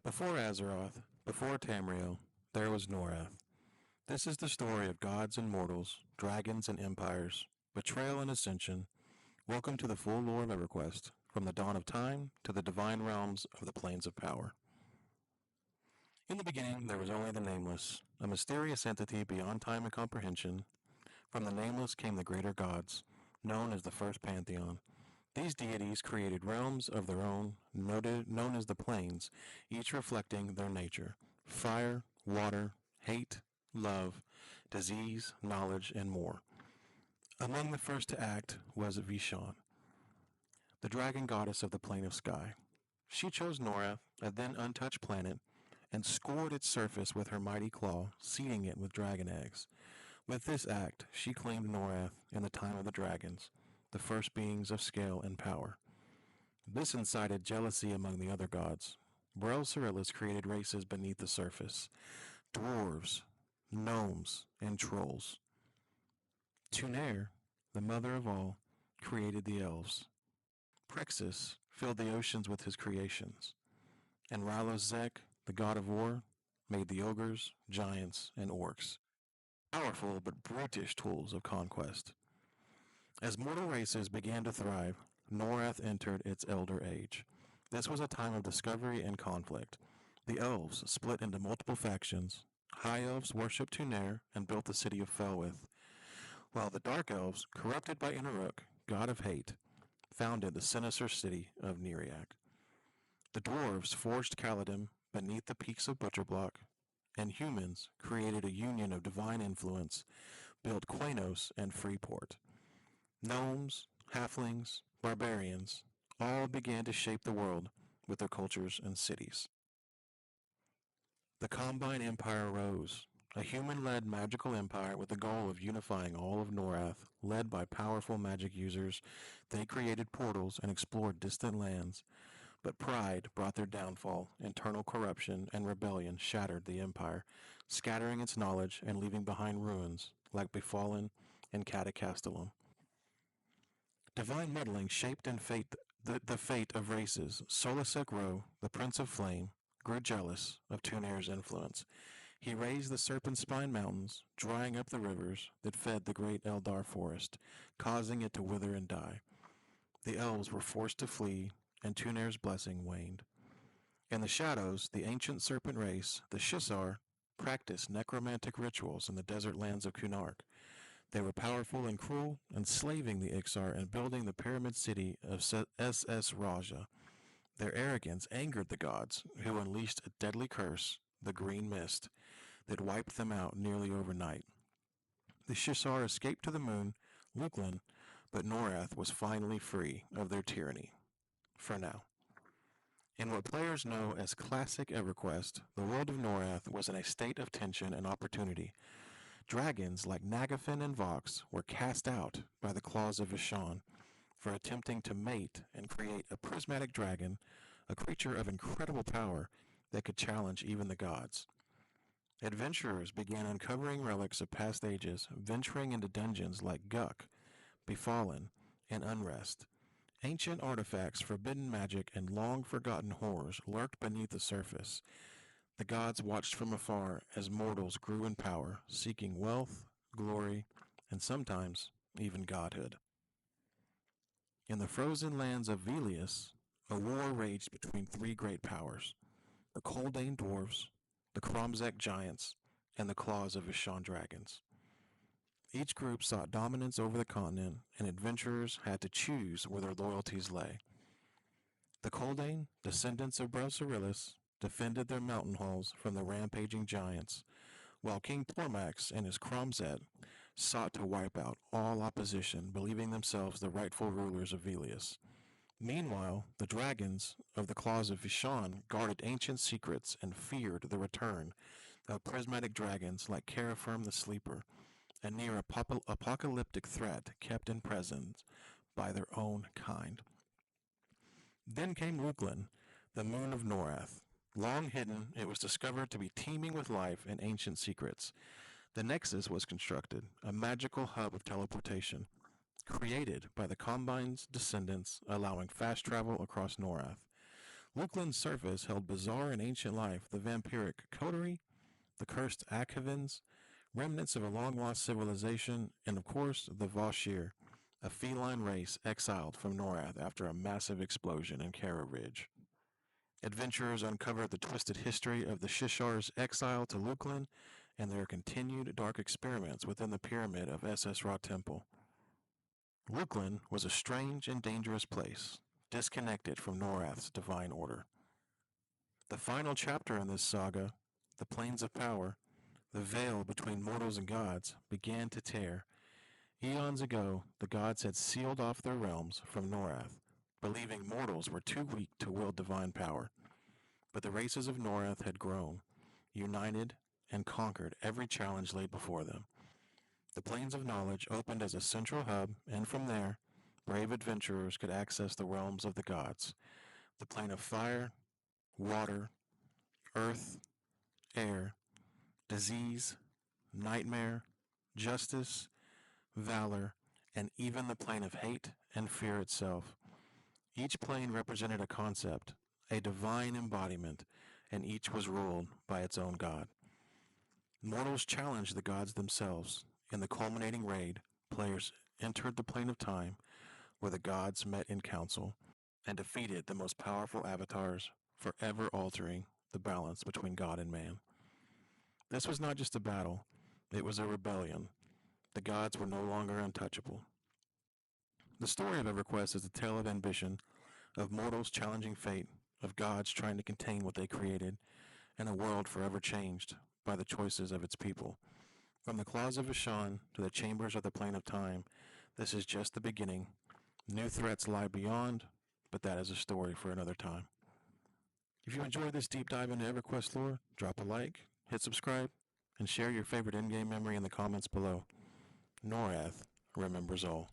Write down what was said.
Before Azeroth, before Tamriel, there was Norrath. This is the story of gods and mortals, dragons and empires, betrayal and ascension. Welcome to the full lore of EverQuest, from the dawn of time to the divine realms of the planes of power. In the beginning, there was only the Nameless, a mysterious entity beyond time and comprehension. From the Nameless came the greater gods, known as the First Pantheon. These deities created realms of their own, known as the planes, each reflecting their nature: fire, water, hate, love, disease, knowledge, and more. Among the first to act was Vishan, the dragon goddess of the plane of sky. She chose Norrath, a then untouched planet, and scored its surface with her mighty claw, seeding it with dragon eggs. With this act, she claimed Norrath in the time of the dragons, the first beings of scale and power. This incited jealousy among the other gods. Rallos created races beneath the surface: dwarves, gnomes, and trolls. Tunare, the mother of all, created the elves. Prexis filled the oceans with his creations. And Rallos Zek, the god of war, made the ogres, giants, and orcs. Powerful but brutish tools of conquest. As mortal races began to thrive, Norrath entered its Elder Age. This was a time of discovery and conflict. The elves split into multiple factions. High elves worshipped Tunare and built the city of Felwith, while the Dark Elves, corrupted by Inaruk, god of hate, founded the sinister city of Neriak. The dwarves forged Kaladin beneath the peaks of Butcherblock, and humans created a union of divine influence, built Quanos and Freeport. Gnomes, halflings, barbarians, all began to shape the world with their cultures and cities. The Combine Empire rose, a human-led magical empire with the goal of unifying all of Norrath. Led by powerful magic users, they created portals and explored distant lands. But pride brought their downfall. Internal corruption and rebellion shattered the empire, scattering its knowledge and leaving behind ruins like Befallen and Catacastelum. Divine meddling shaped and the fate of races. Solasek Ro, the Prince of Flame, grew jealous of Tunare's influence. He raised the Serpent Spine Mountains, drying up the rivers that fed the great Eldar forest, causing it to wither and die. The elves were forced to flee, and Tunare's blessing waned. In the shadows, the ancient serpent race, the Shisar, practiced necromantic rituals in the desert lands of Kunark. They were powerful and cruel, enslaving the Ixar and building the pyramid city of SS Raja. Their arrogance angered the gods, who unleashed a deadly curse, the Green Mist, that wiped them out nearly overnight. The Shisar escaped to the moon, Luklin, but Norrath was finally free of their tyranny. For now. In what players know as classic EverQuest, the world of Norrath was in a state of tension and opportunity. Dragons like Nagafin and Vox were cast out by the claws of Vishan for attempting to mate and create a prismatic dragon, a creature of incredible power that could challenge even the gods. Adventurers began uncovering relics of past ages, venturing into dungeons like Guk, Befallen, and Unrest. Ancient artifacts, forbidden magic, and long-forgotten horrors lurked beneath the surface. The gods watched from afar as mortals grew in power, seeking wealth, glory, and sometimes even godhood. In the frozen lands of Velius, a war raged between three great powers: the Koldane dwarves, the Kromzek giants, and the Claws of Vishan dragons. Each group sought dominance over the continent, and adventurers had to choose where their loyalties lay. The Koldane, descendants of Browserilis, defended their mountain halls from the rampaging giants, while King Tormax and his Kromzet sought to wipe out all opposition, believing themselves the rightful rulers of Velius. Meanwhile, the dragons of the Claws of Vishan guarded ancient secrets and feared the return of prismatic dragons like Carafirm the Sleeper, a near apocalyptic threat kept in presence by their own kind. Then came Luklin, the moon of Norrath. Long hidden, it was discovered to be teeming with life and ancient secrets. The Nexus was constructed, a magical hub of teleportation, created by the Combine's descendants, allowing fast travel across Norrath. Lukeland's surface held bizarre and ancient life, the vampiric coterie, the cursed Akhavins, remnants of a long-lost civilization, and of course, the Vashir, a feline race exiled from Norrath after a massive explosion in Kara Ridge. Adventurers uncovered the twisted history of the Shishar's exile to Lukland and their continued dark experiments within the pyramid of SS Ra Temple. Lukland was a strange and dangerous place, disconnected from Norrath's divine order. The final chapter in this saga, the Plains of Power, the veil between mortals and gods, began to tear. Eons ago, the gods had sealed off their realms from Norrath, believing mortals were too weak to wield divine power. But the races of Norrath had grown, united, and conquered every challenge laid before them. The Plains of Knowledge opened as a central hub, and from there, brave adventurers could access the realms of the gods. The plane of fire, water, earth, air, disease, nightmare, justice, valor, and even the plane of hate and fear itself. Each plane represented a concept, a divine embodiment, and each was ruled by its own god. Mortals challenged the gods themselves. In the culminating raid, players entered the plane of time, where the gods met in council, and defeated the most powerful avatars, forever altering the balance between God and man. This was not just a battle, it was a rebellion. The gods were no longer untouchable. The story of EverQuest is a tale of ambition, of mortals challenging fate, of gods trying to contain what they created, and a world forever changed by the choices of its people. From the claws of Ashan to the chambers of the plane of time, this is just the beginning. New threats lie beyond, but that is a story for another time. If you enjoyed this deep dive into EverQuest lore, drop a like, hit subscribe, and share your favorite in-game memory in the comments below. Norrath remembers all.